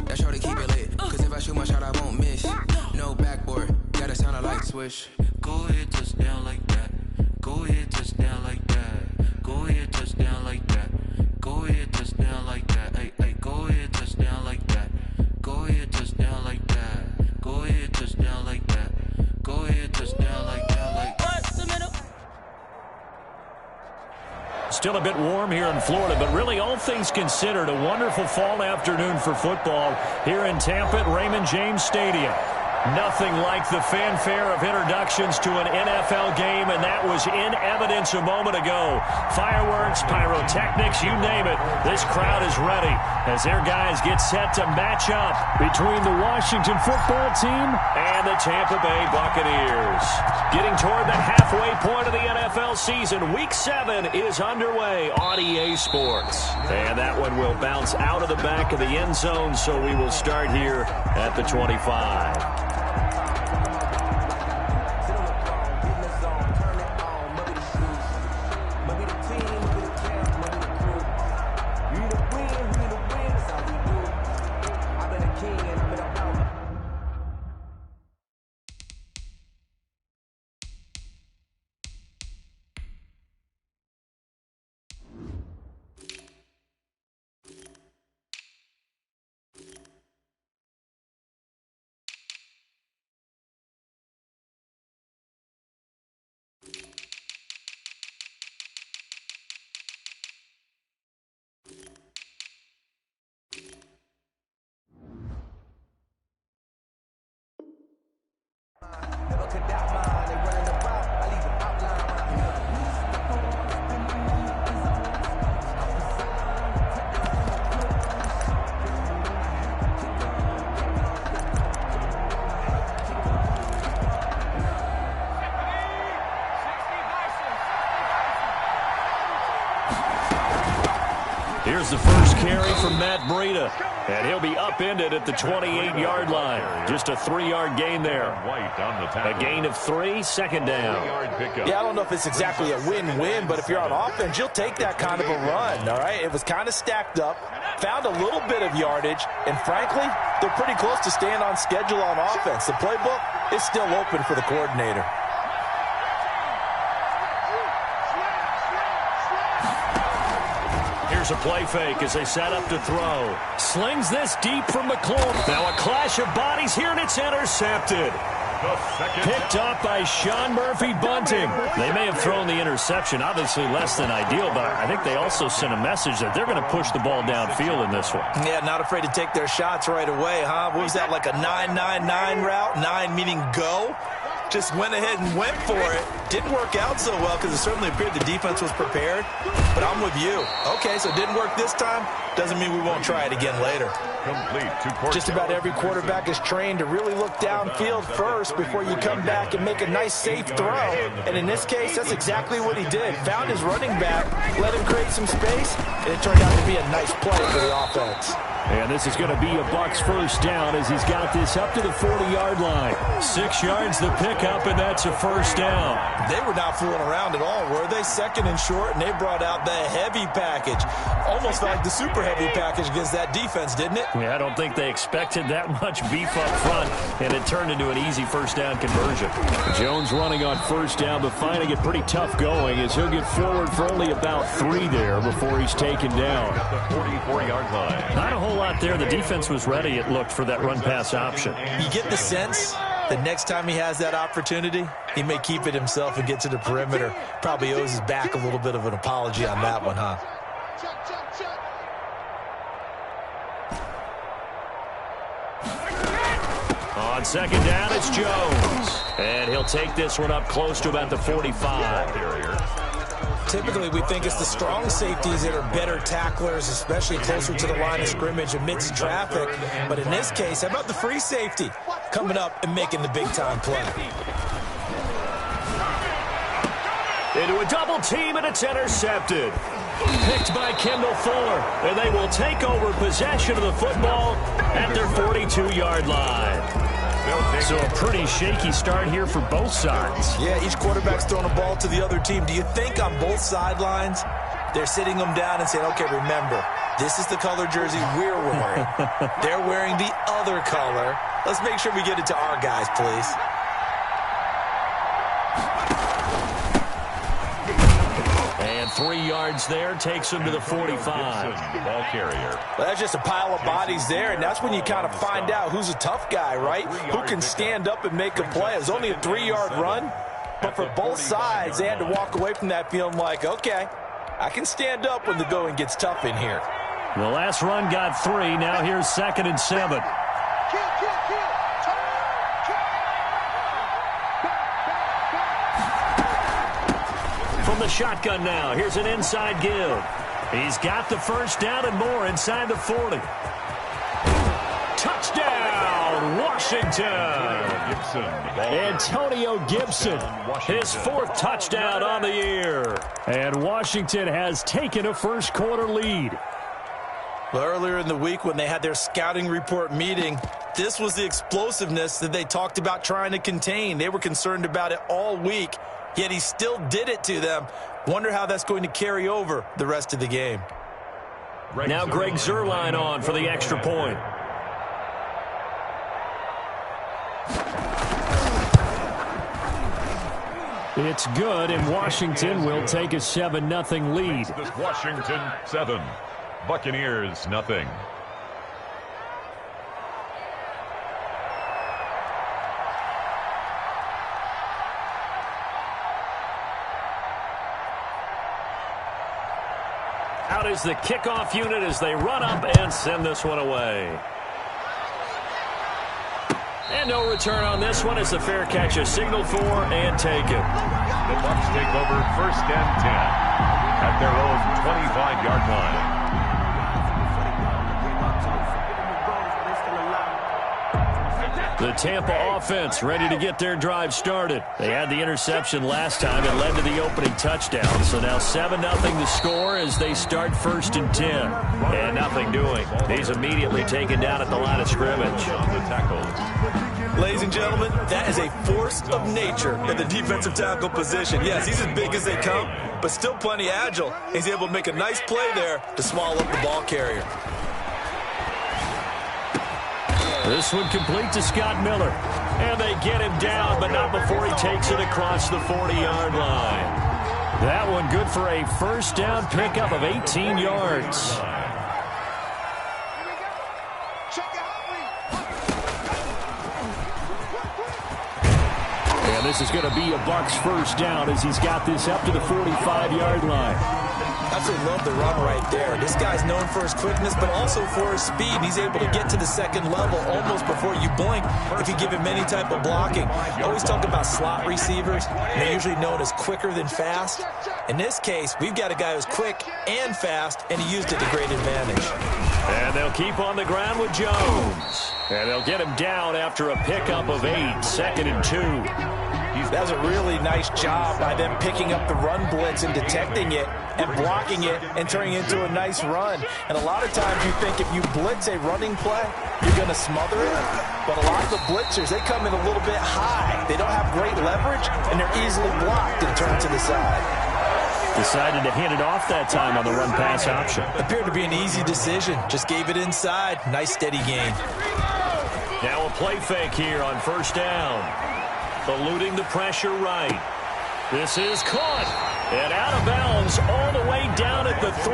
That's how they keep it lit. Cause if I shoot my shot, I won't miss. No backboard, gotta sound a light switch. Go ahead, touchdown like that. Go ahead, touchdown like that. Go ahead, touchdown like that. Go ahead, touchdown like that. Hey, hey, go ahead, touchdown like that. Go ahead, touchdown like that. Go ahead, touchdown like that. Go ahead, touchdown like that. Like Still a bit warm here in Florida, but really all things considered, a wonderful fall afternoon for football here in Tampa at Raymond James Stadium. Nothing like the fanfare of introductions to an NFL game, and that was in evidence a moment ago. Fireworks, pyrotechnics, you name it. This crowd is ready as their guys get set to match up between the Washington football team and the Tampa Bay Buccaneers. Getting toward the halfway point of the NFL season, Week 7 is underway on EA Sports. And that one will bounce out of the back of the end zone, so we will start here at the 25. Here's the first carry from Matt Breida, and he'll be upended at the 28-yard line. Just a 3-yard gain there. A gain of 3, second down. Yeah, I don't know if it's exactly a win-win, but if you're on offense, you'll take that kind of a run, all right? It was kind of stacked up, found a little bit of yardage, and frankly, they're pretty close to staying on schedule on offense. The playbook is still open for the coordinator. Here's a play fake as they set up to throw. Slings this deep from McClure. Now a clash of bodies here, and it's intercepted. Picked up by Sean Murphy-Bunting. They may have thrown the interception, obviously less than ideal, but I think they also sent a message that they're going to push the ball downfield in this one. Yeah, not afraid to take their shots right away, huh? What was that, like a 9-9-9 route? 9 meaning go? Just went ahead and went for it. Didn't work out so well because it certainly appeared the defense was prepared. But I'm with you. Okay, so it didn't work this time. Doesn't mean we won't try it again later. Just about every quarterback is trained to really look downfield first before you come back and make a nice, safe throw. And in this case, that's exactly what he did. Found his running back, let him create some space, and it turned out to be a nice play for the offense. And this is going to be a Bucs first down as he's got this up to the 40-yard line. 6 yards the pickup, and that's a first down. They were not fooling around at all, were they? Second and short, and they brought out the heavy package. Almost like the super heavy package against that defense, didn't it? Yeah, I don't think they expected that much beef up front, and it turned into an easy first down conversion. Jones running on first down, but finding it pretty tough going as he'll get forward for only about 3 there before he's taken down. At the 44-yard line. Not a whole lot there. The defense was ready, it looked, for that run-pass option. You get the sense that next time he has that opportunity, he may keep it himself and get to the perimeter. Probably owes his back a little bit of an apology on that one, huh? On second down, it's Jones. And he'll take this one up close to about the 45. Typically, we think it's the strong safeties that are better tacklers, especially closer to the line of scrimmage amidst traffic. But in this case, how about the free safety coming up and making the big-time play? Into a double team, and it's intercepted. Picked by Kendall Fuller, and they will take over possession of the football at their 42-yard line. So a pretty shaky start here for both sides. Yeah, each quarterback's throwing a ball to the other team. Do you think on both sidelines they're sitting them down and saying, okay, remember, This is the color jersey we're wearing. They're wearing the other color. Let's make sure we get it to our guys, please. And 3 yards there takes him to the 45. Ball carrier. Well, that's just a pile of bodies there, and that's when you kind of find out who's a tough guy, right? Who can stand up and make a play. It was only a 3-yard run, but for both sides, they had to walk away from that feeling like, okay, I can stand up when the going gets tough in here. The last run got 3. Now here's 2nd and 7. From the shotgun now, here's an inside give. He's got the first down and more inside the 40. Touchdown, Washington. Antonio Gibson, his 4th touchdown on the year. And Washington has taken a first-quarter lead. Well, earlier in the week when they had their scouting report meeting, this was the explosiveness that they talked about trying to contain. They were concerned about it all week, yet he still did it to them. Wonder how that's going to carry over the rest of the game. Now Greg Zuerlein on for the extra point. It's good, and Washington will take a 7-0 lead. Washington 7, Buccaneers 0. Out is the kickoff unit as they run up and send this one away. And no return on this one as the fair catch is signaled for and taken. The Bucs take over 1st and 10 at their own 25-yard line. The Tampa offense ready to get their drive started. They had the interception last time. It led to the opening touchdown. So now 7-0 the score as they start 1st and 10. And nothing doing. He's immediately taken down at the line of scrimmage. Ladies and gentlemen, that is a force of nature in the defensive tackle position. Yes, he's as big as they come, but still plenty agile. He's able to make a nice play there to swallow up the ball carrier. This one complete to Scott Miller. And they get him down, but not before he takes it across the 40-yard line. That one good for a first down pickup of 18 yards. And this is going to be a Bucs first down as he's got this up to the 45-yard line. Absolutely love the run right there. This guy's known for his quickness, but also for his speed. He's able to get to the second level almost before you blink if you give him any type of blocking. I always talk about slot receivers. They're usually known as quicker than fast. In this case, we've got a guy who's quick and fast, and he used it to great advantage. And they'll keep on the ground with Jones. And they'll get him down after a pickup of 8, 2nd and 2. That was a really nice job by them picking up the run blitz and detecting it and blocking it and turning it into a nice run. And a lot of times you think if you blitz a running play, you're going to smother it. But a lot of the blitzers, they come in a little bit high. They don't have great leverage, and they're easily blocked and turned to the side. Decided to hand it off that time on the run-pass option. Appeared to be an easy decision. Just gave it inside. Nice steady gain. Now a play fake here on first down. Eluding the pressure right. This is caught. And out of bounds all the way down at the 3.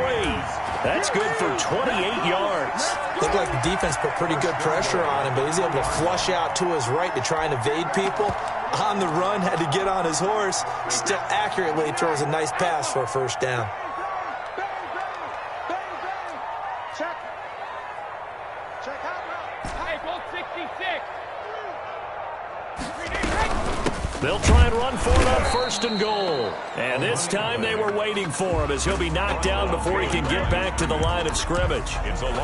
That's good for 28 yards. Looked like the defense put pretty good pressure on him, but he's able to flush out to his right to try and evade people. On the run, had to get on his horse. Still accurately throws a nice pass for a first down. They'll try and run for it on 1st and goal. And this time they were waiting for him as he'll be knocked down before he can get back to the line of scrimmage.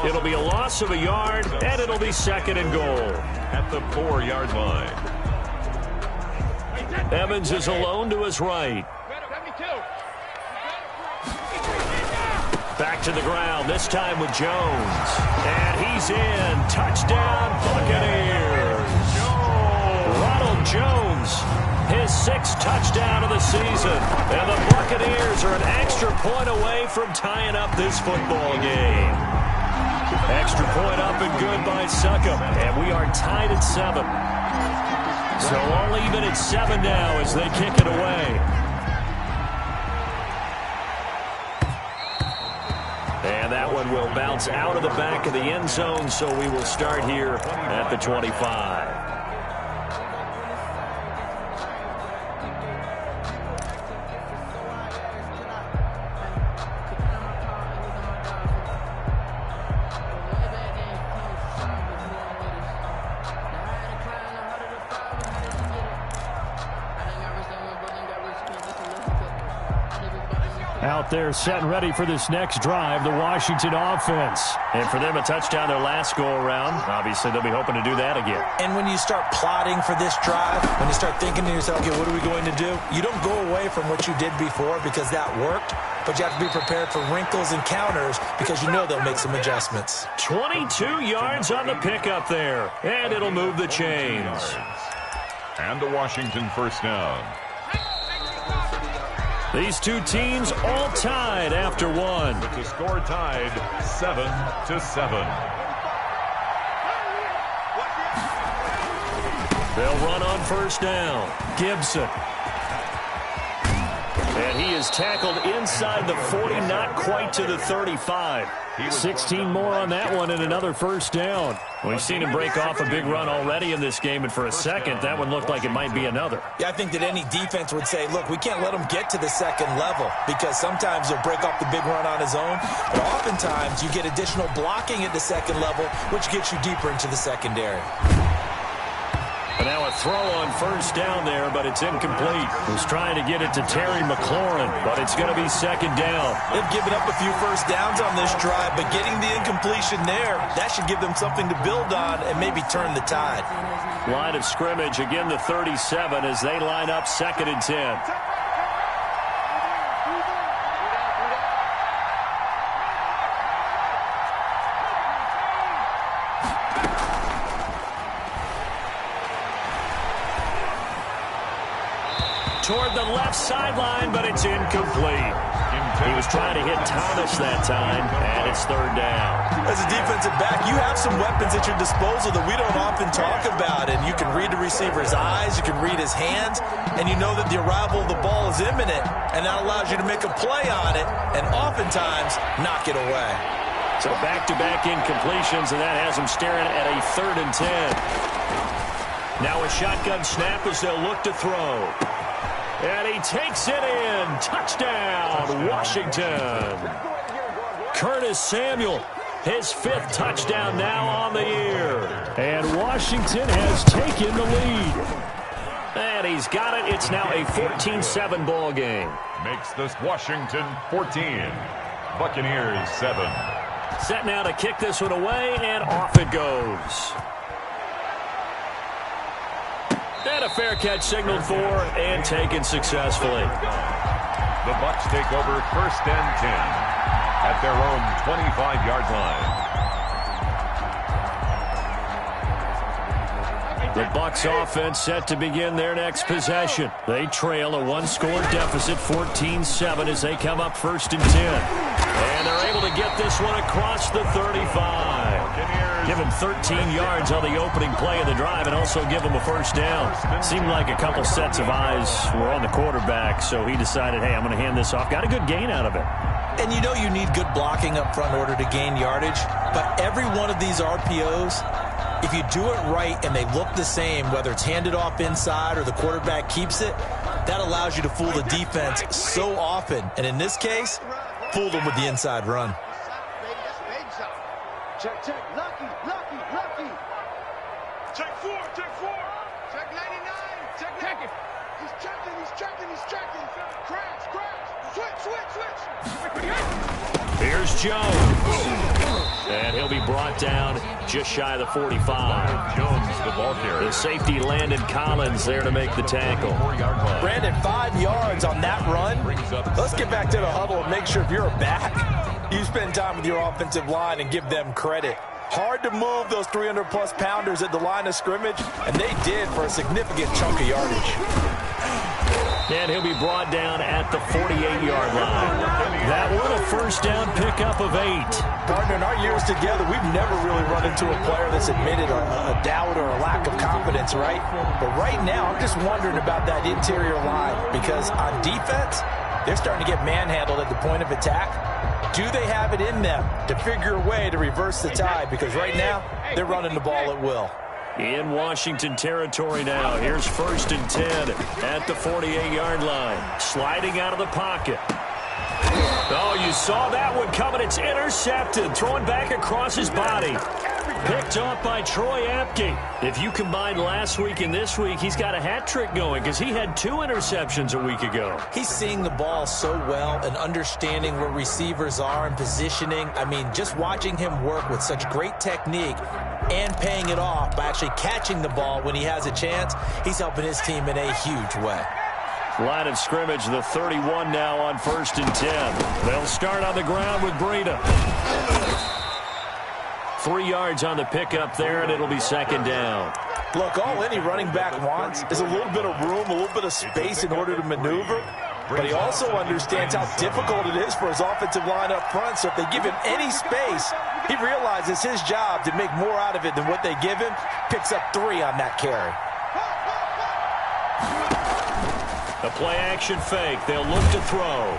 It'll be a loss of a yard, and it'll be 2nd and goal. At the 4-yard line. Evans is alone to his right. Back to the ground, this time with Jones. And he's in. Touchdown, Buccaneers. Ronald Jones, his 6th touchdown of the season. And the Buccaneers are an extra point away from tying up this football game. Extra point up and good by Succop. And we are tied at 7. So all even at 7 now as they kick it away. And that one will bounce out of the back of the end zone, so we will start here at the 25. Out there set and ready for this next drive, the Washington offense. And for them, a touchdown their last go-around. Obviously, they'll be hoping to do that again. And when you start plotting for this drive, when you start thinking to yourself, okay, what are we going to do? You don't go away from what you did before because that worked, but you have to be prepared for wrinkles and counters because you know they'll make some adjustments. 22 yards on the pickup there, and it'll move the chains. And a Washington first down. These two teams all tied after one. With the score tied 7-7. They'll run on first down. Gibson. And he is tackled inside the 40, not quite to the 35. 16 more on that one and another first down. We've seen him break off a big run already in this game, and for a second, that one looked like it might be another. Yeah, I think that any defense would say, look, we can't let him get to the second level because sometimes he'll break off the big run on his own, but oftentimes you get additional blocking at the second level, which gets you deeper into the secondary. And now a throw on first down there, but it's incomplete. He's trying to get it to Terry McLaurin, but it's going to be second down. They've given up a few first downs on this drive, but getting the incompletion there, that should give them something to build on and maybe turn the tide. Line of scrimmage, again the 37 as they line up 2nd and 10. Toward the left sideline, but it's incomplete. He was trying to hit Thomas that time, and it's 3rd down. As a defensive back, you have some weapons at your disposal that we don't often talk about, and you can read the receiver's eyes, you can read his hands, and you know that the arrival of the ball is imminent, and that allows you to make a play on it, and oftentimes knock it away. So back-to-back incompletions, and that has him staring at a 3rd and 10. Now a shotgun snap as they'll look to throw. And he takes it in. Touchdown, Washington. Curtis Samuel, his 5th touchdown now on the year. And Washington has taken the lead. And he's got it. It's now a 14-7 ball game. Makes this Washington 14. Buccaneers 7. Set now to kick this one away, and off it goes. And a fair catch signaled for and taken successfully. The Bucs take over 1st and 10 at their own 25-yard line. The Bucs offense set to begin their next possession. They trail a 1-score deficit, 14-7, as they come up 1st and 10. And they're able to get this one across the 35. Give him 13 yards on the opening play of the drive and also give him a first down. Seemed like a couple sets of eyes were on the quarterback, so he decided, hey, I'm going to hand this off. Got a good gain out of it. And you know you need good blocking up front in order to gain yardage, but every one of these RPOs, if you do it right and they look the same, whether it's handed off inside or the quarterback keeps it, that allows you to fool the defense so often. And in this case, fool them with the inside run. Check, lucky. Check 4. Check 99. Check it. He's checking. Crash. Switch. Here's Jones. And he'll be brought down just shy of the 45. Jones, the ball carrier. The safety Landon Collins there to make the tackle. Brandon, 5 yards on that run. Let's get back to the huddle and make sure if you're a back, you spend time with your offensive line and give them credit. Hard to move those 300-plus pounders at the line of scrimmage, and they did for a significant chunk of yardage. And he'll be brought down at the 48-yard line. That one, a first down pickup of 8. Partner, in our years together, we've never really run into a player that's admitted a doubt or a lack of confidence, right? But right now, I'm just wondering about that interior line because on defense, they're starting to get manhandled at the point of attack. Do they have it in them to figure a way to reverse the tide? Because right now, they're running the ball at will. In Washington territory now. Here's 1st and 10 at the 48-yard line. Sliding out of the pocket. Oh, you saw that one coming. It's intercepted. Throwing back across his body. Picked off by Troy Apke. If you combine last week and this week, he's got a hat trick going because he had 2 interceptions a week ago. He's seeing the ball so well and understanding where receivers are and positioning. I mean, just watching him work with such great technique and paying it off by actually catching the ball when he has a chance, he's helping his team in a huge way. Line of scrimmage, the 31 now on 1st and 10. They'll start on the ground with Breida. 3 yards on the pickup there, and it'll be 2nd down. Look, all any running back wants is a little bit of room, a little bit of space in order to maneuver. But he also understands how difficult it is for his offensive line up front. So if they give him any space, he realizes his job to make more out of it than what they give him. Picks up 3 on that carry. The play-action fake. They'll look to throw.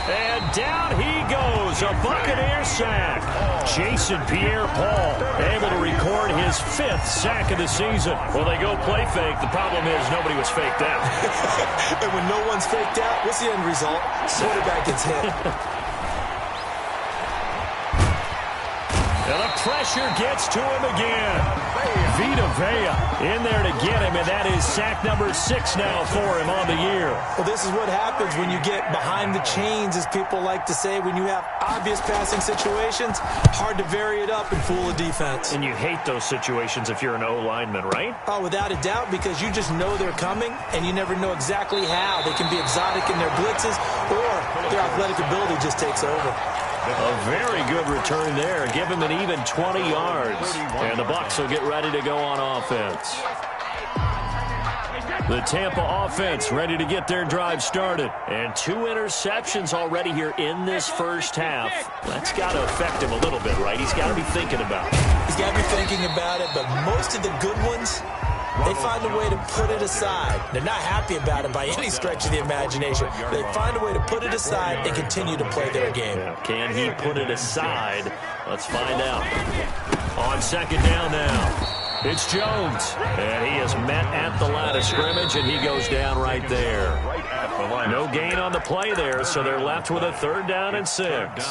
And down he goes. A Buccaneer sack. Jason Pierre-Paul able to record his 5th sack of the season. Well, they go play fake. The problem is nobody was faked out. And when no one's faked out, what's the end result? Quarterback gets hit. And the pressure gets to him again. Vita Vea in there to get him, and that is sack number 6 now for him on the year. Well, this is what happens when you get behind the chains, as people like to say. When you have obvious passing situations, hard to vary it up and fool a defense. And you hate those situations if you're an O-lineman, right? Oh, without a doubt, because you just know they're coming, and you never know exactly how. They can be exotic in their blitzes, or their athletic ability just takes over. A very good return there. Give him an even 20 yards. And the Bucs will get ready to go on offense. The Tampa offense ready to get their drive started. And 2 interceptions already here in this first half. That's got to affect him a little bit, right? He's got to be thinking about it. He's got to be thinking about it, but most of the good ones, they find a way to put it aside. They're not happy about it by any stretch of the imagination. They find a way to put it aside and continue to play their game. Can he put it aside? Let's find out. On 2nd down now. It's Jones. And he is met at the line of scrimmage, and he goes down right there. No gain on the play there, so they're left with a 3rd down and 6.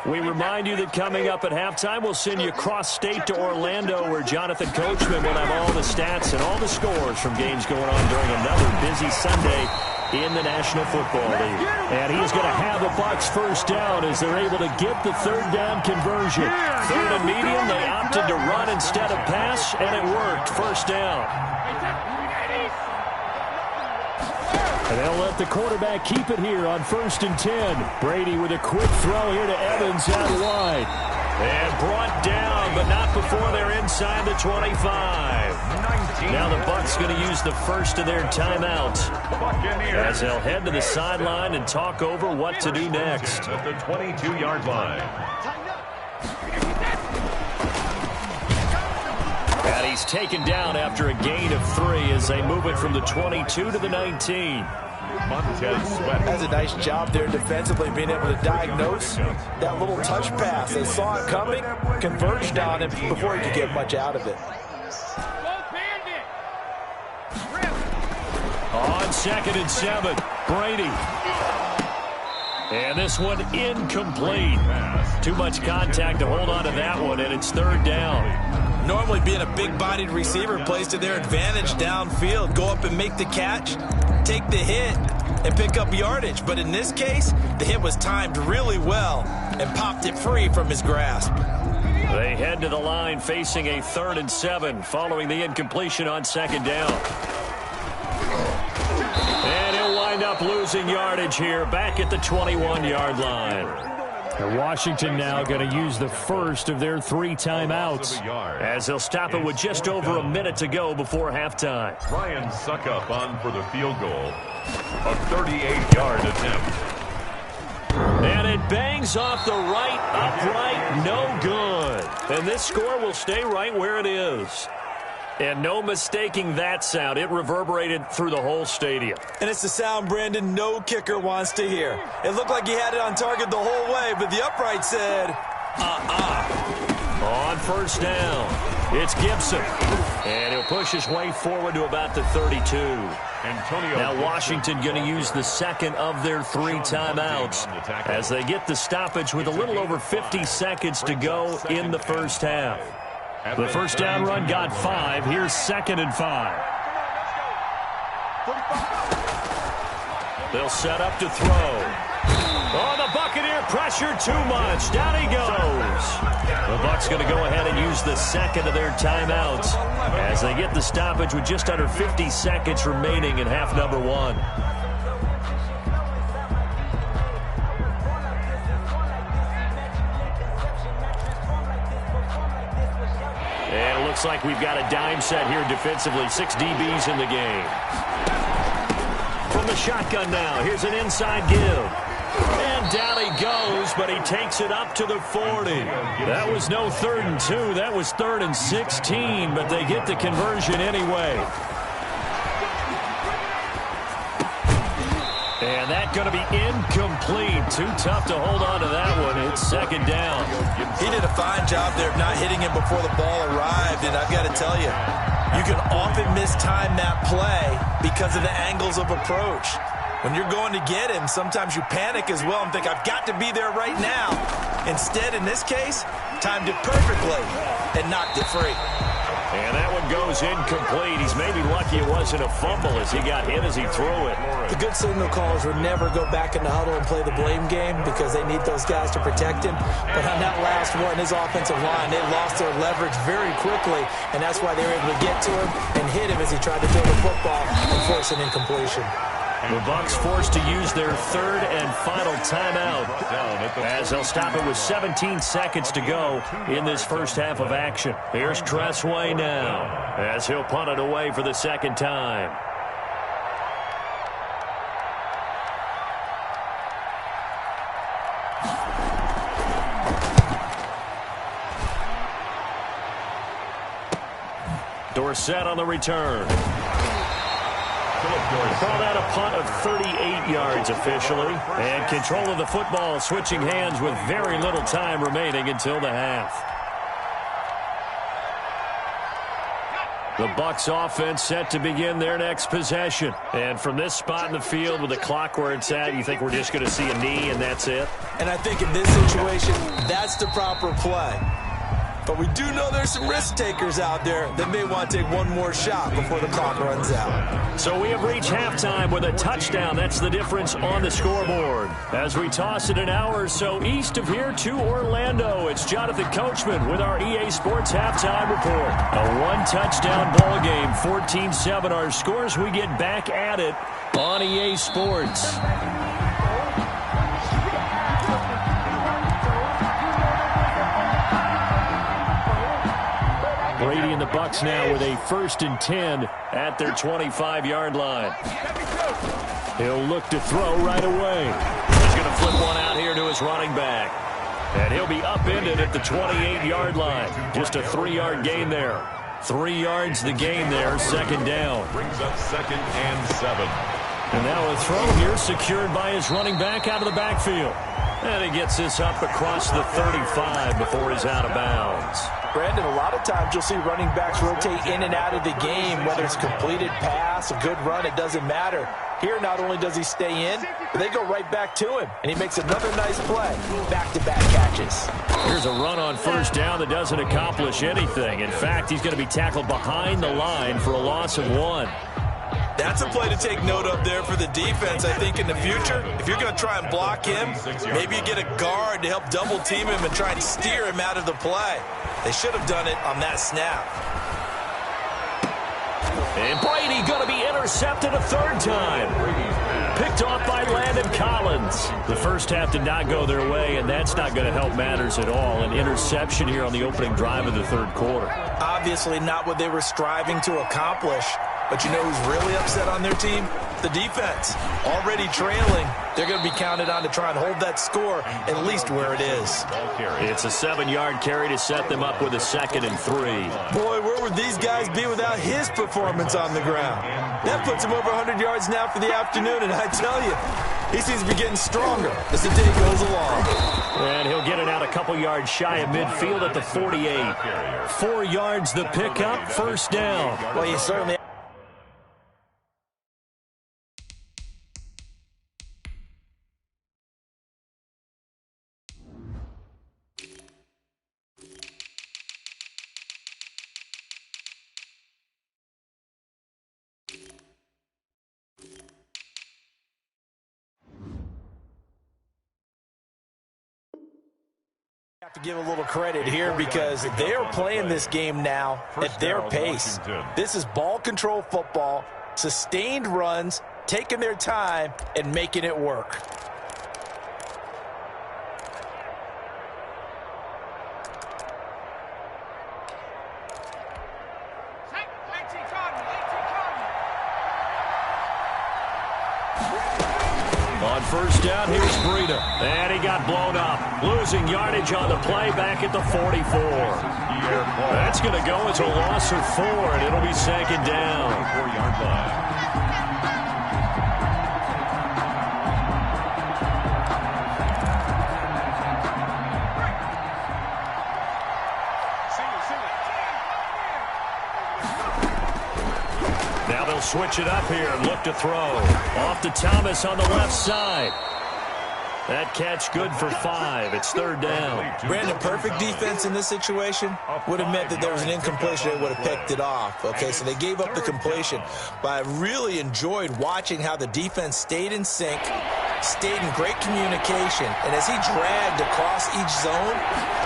We remind you that coming up at halftime, we'll send you cross-state to Orlando, where Jonathan Coachman will have all the stats and all the scores from games going on during another busy Sunday in the National Football League. And he's going to have a Bucs first down as they're able to get the 3rd down conversion. 3rd and medium, they opted to run instead of pass, and it worked. First down. And they'll let the quarterback keep it here on 1st and 10. Brady with a quick throw here to Evans out wide. And brought down, but not before they're inside the 25. Now the Bucs going to use the first of their timeouts as they'll head to the sideline and talk over what to do next. At the 22-yard line. And he's taken down after a gain of 3 as they move it from the 22 to the 19. That's a nice job there defensively, being able to diagnose that little touch pass. They saw it coming, converged on it before he could get much out of it. On 2nd and 7, Brady. And this one incomplete. Too much contact to hold on to that one, and it's 3rd down. Normally being a big-bodied receiver plays to their advantage downfield. Go up and make the catch, take the hit, and pick up yardage. But in this case, the hit was timed really well and popped it free from his grasp. They head to the line facing a 3rd and 7 following the incompletion on 2nd down. And he'll wind up losing yardage here back at the 21-yard line. And Washington now going to use the first of their 3 timeouts, as they'll stop it with just over a minute to go before halftime. Ryan Suckup on for the field goal. A 38-yard attempt. And it bangs off the right upright, no good. And this score will stay right where it is. And no mistaking that sound. It reverberated through the whole stadium. And it's the sound, Brandon, no kicker wants to hear. It looked like he had it on target the whole way, but the upright said, On first down, it's Gibson. And he'll push his way forward to about the 32. Now Washington going to use the second of their 3 timeouts as they get the stoppage with a little over 50 seconds to go in the first half. The first down run got 5. Here's 2nd and 5. They'll set up to throw. Oh, the Buccaneer pressure too much. Down he goes. The Bucs going to go ahead and use the second of their timeouts as they get the stoppage with just under 50 seconds remaining in half number 1. And it looks like we've got a dime set here defensively. 6 DBs in the game. From the shotgun now, here's an inside give. And down he goes, but he takes it up to the 40. That was no 3rd and 2. That was 3rd and 16, but they get the conversion anyway. And that going to be incomplete. Too tough to hold on to that one. It's 2nd down. He did a fine job there of not hitting him before the ball arrived, and I've got to tell you, you can often mistime that play because of the angles of approach. When you're going to get him, sometimes you panic as well and think, I've got to be there right now. Instead, in this case, timed it perfectly and knocked it free. And that one goes incomplete. He's maybe lucky it wasn't a fumble as he got hit as he threw it. The good signal callers would never go back in the huddle and play the blame game because they need those guys to protect him. But on that last one, his offensive line, they lost their leverage very quickly, and that's why they were able to get to him and hit him as he tried to throw the football and force an incompletion. The Bucs forced to use their 3rd and final timeout as they'll stop it with 17 seconds to go in this first half of action. Here's Tressway now as he'll punt it away for the 2nd time. Dorsett on the return. Call that a punt of 38 yards officially. And control of the football switching hands with very little time remaining until the half. The Bucs offense set to begin their next possession. And from this spot in the field with the clock where it's at, you think we're just going to see a knee and that's it? And I think in this situation, that's the proper play. But we do know there's some risk takers out there that may want to take one more shot before the clock runs out. So we have reached halftime with a touchdown. That's the difference on the scoreboard. As we toss it an hour or so east of here to Orlando, it's Jonathan Coachman with our EA Sports Halftime Report. A 1-touchdown ball game, 14-7 our scores. We get back at it on EA Sports. Brady and the Bucs now with a 1st and 10 at their 25-yard line. He'll look to throw right away. He's going to flip one out here to his running back. And he'll be upended at the 28-yard line. Just a 3-yard gain there. 3 yards the gain there, 2nd down. Brings up 2nd and 7. And now a throw here secured by his running back out of the backfield. And he gets this up across the 35 before he's out of bounds. Brandon, a lot of times you'll see running backs rotate in and out of the game, whether it's completed pass, a good run, it doesn't matter. Here, not only does he stay in, but they go right back to him, and he makes another nice play. Back-to-back catches. Here's a run on first down that doesn't accomplish anything. In fact, he's going to be tackled behind the line for a loss of 1. That's a play to take note of there for the defense, I think, in the future. If you're going to try and block him, maybe you get a guard to help double-team him and try and steer him out of the play. They should have done it on that snap. And Brady going to be intercepted a third time. Picked off by Landon Collins. The first half did not go their way, and that's not going to help matters at all. An interception here on the opening drive of the third quarter. Obviously not what they were striving to accomplish. But you know who's really upset on their team? The defense. Already trailing. They're going to be counted on to try and hold that score at least where it is. It's a 7-yard carry to set them up with a 2nd and 3. Boy, where would these guys be without his performance on the ground? That puts him over 100 yards now for the afternoon, and I tell you, he seems to be getting stronger as the day goes along. And he'll get it out a couple yards shy of midfield at the 48. 4 yards the pickup, first down. Well, you certainly... have to give a little credit here because they're playing this game now at their pace. This is ball control football, sustained runs, taking their time and making it work. On first down, here's Breida. And he got blown up. Losing yardage on the play back at the 44. That's going to go as a loss of 4, and it'll be 2nd down. 4-yard line. Now they'll switch it up here and look to throw. Off to Thomas on the left side. That catch good for 5. It's 3rd down. Brandon, perfect defense in this situation would have meant that there was an incompletion. They would have picked it off. Okay, so they gave up the completion. But I really enjoyed watching how the defense stayed in sync, stayed in great communication. And as he dragged across each zone,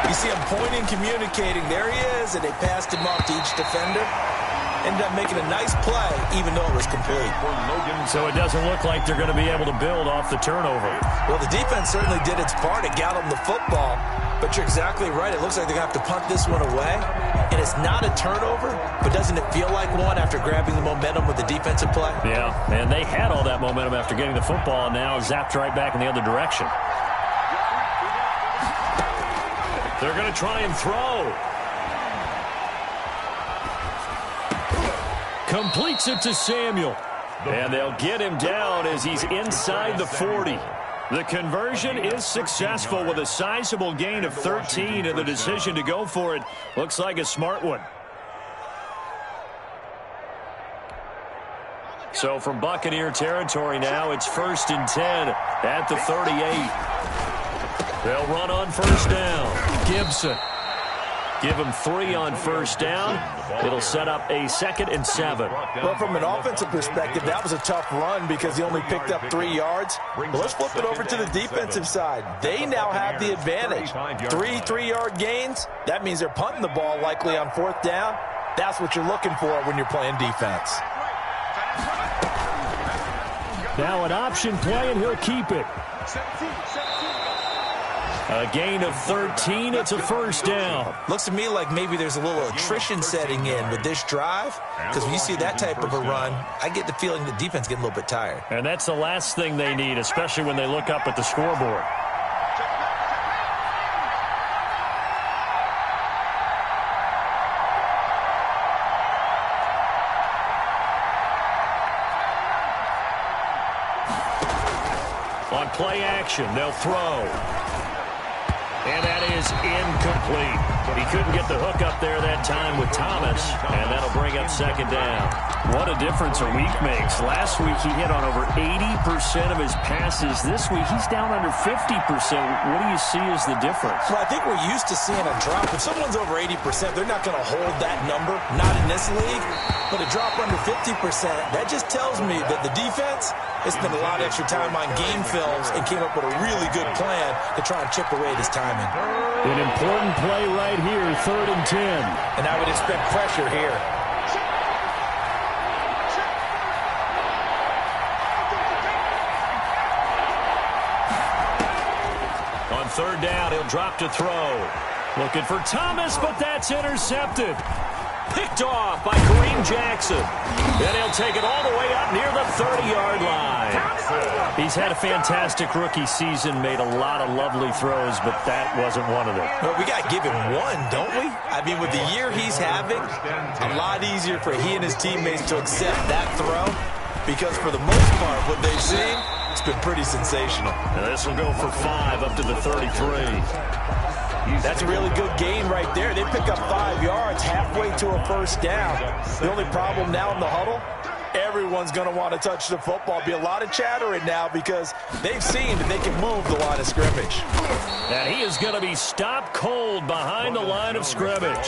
you see him pointing, communicating. There he is, and they passed him off to each defender. Ended up making a nice play, even though it was complete. So it doesn't look like they're going to be able to build off the turnover. Well, the defense certainly did its part. It got them the football. But you're exactly right. It looks like they're going to have to punt this one away. And it's not a turnover, but doesn't it feel like one after grabbing the momentum with the defensive play? Yeah, and they had all that momentum after getting the football, and now zapped right back in the other direction. They're going to try and throw. Completes it to Samuel. And they'll get him down as he's inside the 40. The conversion is successful with a sizable gain of 13, and the decision to go for it looks like a smart one. So from Buccaneer territory now, it's 1st and 10 at the 38. They'll run on first down. Gibson. Give him 3 on first down. It'll set up a 2nd and 7. Well, from an offensive perspective, that was a tough run because he only picked up 3 yards. Well, let's flip it over to the defensive side. They now have the advantage. 3 3-yard gains. That means they're punting the ball likely on 4th down. That's what you're looking for when you're playing defense. Now an option play, and he'll keep it. A gain of 13. It's a first down. Looks to me like maybe there's a little attrition setting in with this drive, because when you see that type of a run, I get the feeling the defense getting a little bit tired. And that's the last thing they need, especially when they look up at the scoreboard. On play action, they'll throw. And that is incomplete. He couldn't get the hook up there that time with Thomas, and that'll bring up 2nd down. What a difference a week makes. Last week he hit on over 80% of his passes. This week he's down under 50%. What do you see as the difference? Well, I think we're used to seeing a drop. If someone's over 80%, they're not going to hold that number, not in this league. But a drop under 50%, that just tells me that the defense has spent a lot of extra time on game films and came up with a really good plan to try and chip away at his timing. An important play right here, 3rd and 10. And I would expect pressure here. third down. He'll drop to throw. Looking for Thomas, but that's intercepted. Picked off by Kareem Jackson. And he'll take it all the way up near the 30-yard line. He's had a fantastic rookie season, made a lot of lovely throws, but that wasn't one of them. Well, we got to give him one, don't we? I mean, with the year he's having, a lot easier for he and his teammates to accept that throw, because for the most part, what they've seen, it's been pretty sensational. Now this will go for 5 up to the 33. That's a really good gain right there. They pick up 5 yards halfway to a first down. The only problem now in the huddle, everyone's going to want to touch the football. Be a lot of chattering now because they've seen that they can move the line of scrimmage. And he is going to be stopped cold behind the line of scrimmage.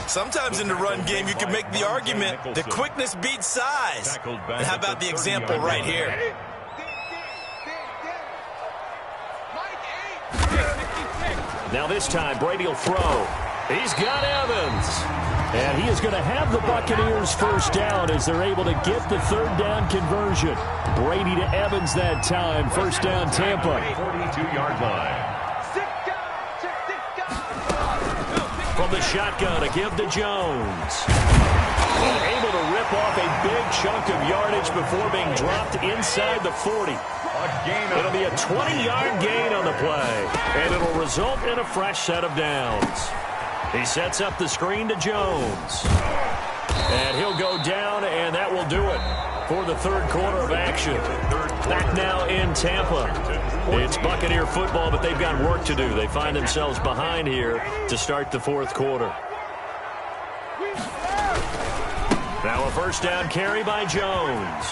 Sometimes in the run game, you can make the argument that quickness beats size. And how about the example right here? Now this time, Brady will throw. He's got Evans. And he is going to have the Buccaneers first down as they're able to get the third down conversion. Brady to Evans that time. First down, Tampa. 42-yard line. From the shotgun, a give to Jones. And able to rip off a big chunk of yardage before being dropped inside the 40. It'll be a 20-yard gain on the play, and it'll result in a fresh set of downs. He sets up the screen to Jones. And he'll go down, and that will do it for the third quarter of action. Back now in Tampa. It's Buccaneer football, but they've got work to do. They find themselves behind here to start the fourth quarter. Now a first down carry by Jones.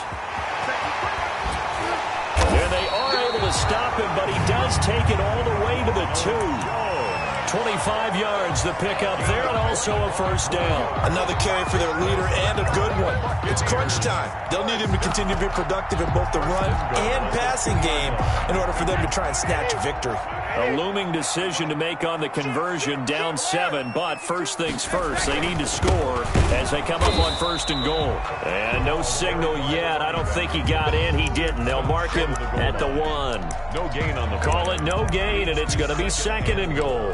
And they are able to stop him, but he does take it all the way to the 2. 25 yards the pickup there, and also a first down. Another carry for their leader, and a good one. It's crunch time. They'll need him to continue to be productive in both the run and passing game in order for them to try and snatch a victory. A looming decision to make on the conversion, down 7, but first things first, they need to score as they come up on first and goal. And no signal yet. I don't think he got in. He didn't. They'll mark him at the 1. No gain on the play. Call it no gain, and it's going to be second and goal.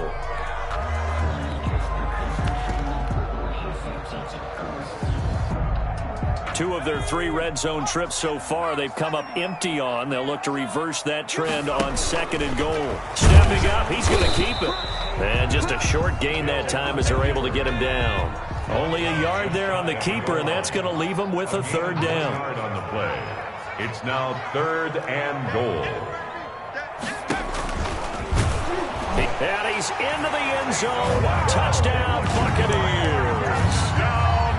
Two of their 3 red zone trips so far, they've come up empty on. They'll look to reverse that trend on second and goal. Stepping up, he's going to keep it. And just a short gain that time as they're able to get him down. Only a yard there on the keeper, and that's going to leave him with a third down. Yard on the play. It's now third and goal. And he's into the end zone. Touchdown, Buccaneers.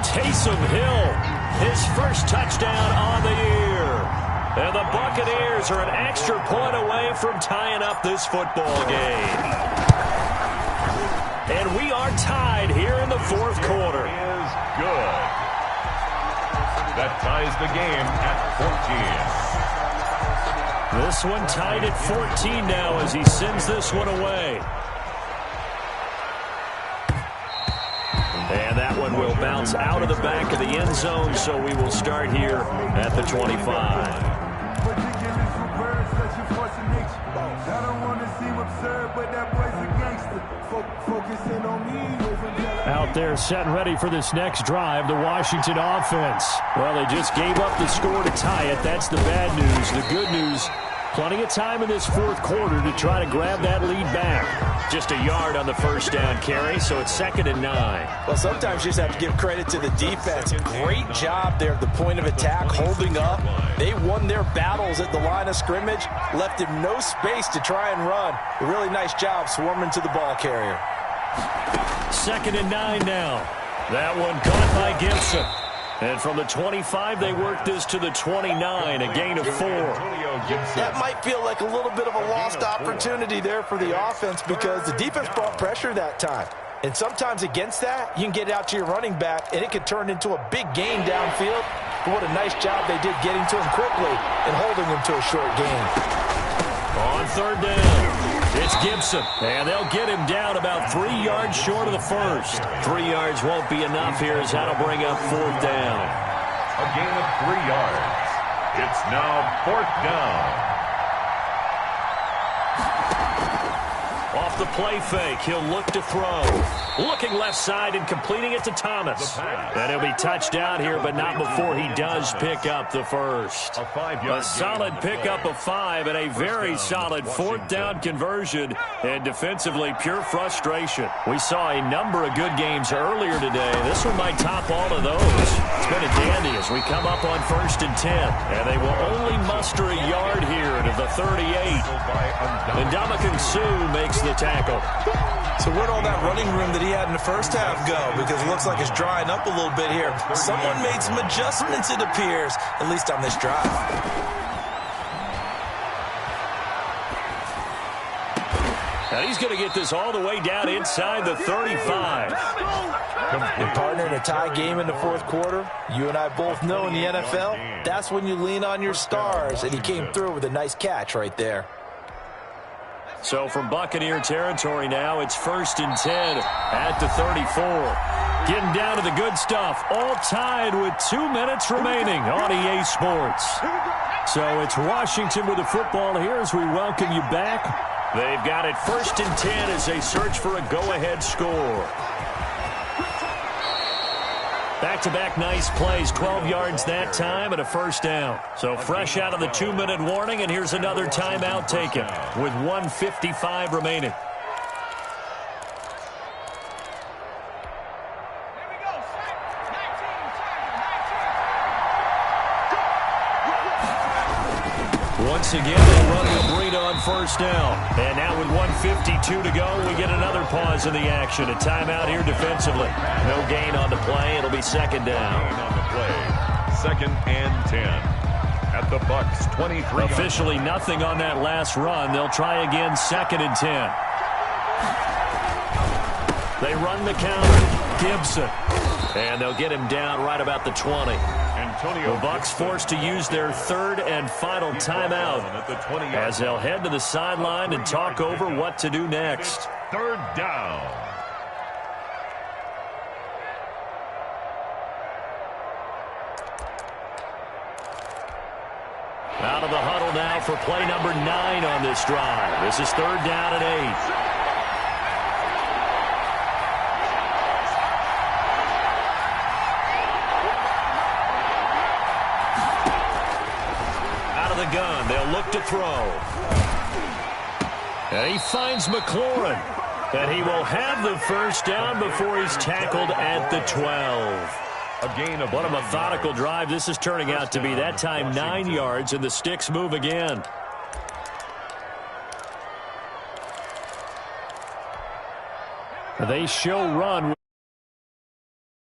Taysom Hill. His first touchdown on the year. And the Buccaneers are an extra point away from tying up this football game. And we are tied here in the fourth quarter. Is good. That ties the game at 14. This one tied at 14 now as he sends this one away. And that one will bounce out of the back of the end zone, so we will start here at the 25. Out there set ready for this next drive, the Washington offense. Well, they just gave up the score to tie it. That's the bad news. The good news, plenty of time in this fourth quarter to try to grab that lead back. Just a yard on the first down carry, so it's second and 9. Well, sometimes you just have to give credit to the defense. Great job there at the point of attack, holding up. They won their battles at the line of scrimmage, left him no space to try and run. A really nice job swarming to the ball carrier. Second and 9 now. That one caught by Gibson. And from the 25, they work this to the 29, a gain of 4. That might feel like a little bit of a lost opportunity there for the offense because the defense brought pressure that time. And sometimes against that, you can get out to your running back, and it could turn into a big gain downfield. But what a nice job they did getting to him quickly and holding him to a short gain. On third down, it's Gibson, and they'll get him down about 3 yards short of the first. 3 yards won't be enough here as that'll bring up fourth down. A gain of 3 yards. It's now fourth down. the play fake. He'll look to throw. Looking left side and completing it to Thomas. And he'll be touched out here, but not before he does pick up the first. A solid pickup of 5 and a very solid fourth down conversion. And defensively, pure frustration. We saw a number of good games earlier today. This one might top all of those. It's been a dandy as we come up on 1st and 10. And they will only muster a yard here to the 38. And Ndamukong Suh makes the tackle. So where'd all that running room that he had in the first half go? Because it looks like it's drying up a little bit here. Someone made some adjustments, it appears, at least on this drive. And he's going to get this all the way down inside the 35. Your partner in a tie game in the fourth quarter, you and I both know in the NFL, that's when you lean on your stars, and he came through with a nice catch right there. So from Buccaneer territory now, it's 1st and 10 at the 34. Getting down to the good stuff, all tied with 2 minutes remaining on EA Sports. So it's Washington with the football here as we welcome you back. They've got it 1st and 10 as they search for a go-ahead score. Back-to-back nice plays, 12 yards that time and a first down. So fresh out of the 2-minute warning, and here's another timeout taken with 1:55 remaining. Once again, they run the breed on first down. And now with 1:52 to go, we get another pause in the action. A timeout here defensively. No gain on the play. It'll be second down. On the play, 2nd and 10 at the Bucks 23. Officially nothing on that last run. They'll try again 2nd and 10. They run the counter. Gibson. And they'll get him down right about the 20. The Bucks forced to use their 3rd and final timeout as they'll head to the sideline and talk over what to do next. 3rd down. Out of the huddle now for play number 9 on this drive. This is 3rd down and 8. Gun. They'll look to throw. And he finds McLaurin. And he will have the first down before he's tackled at the 12. A gain of what a methodical drive this is turning out to be. That time 9 yards, and the sticks move again. They show run.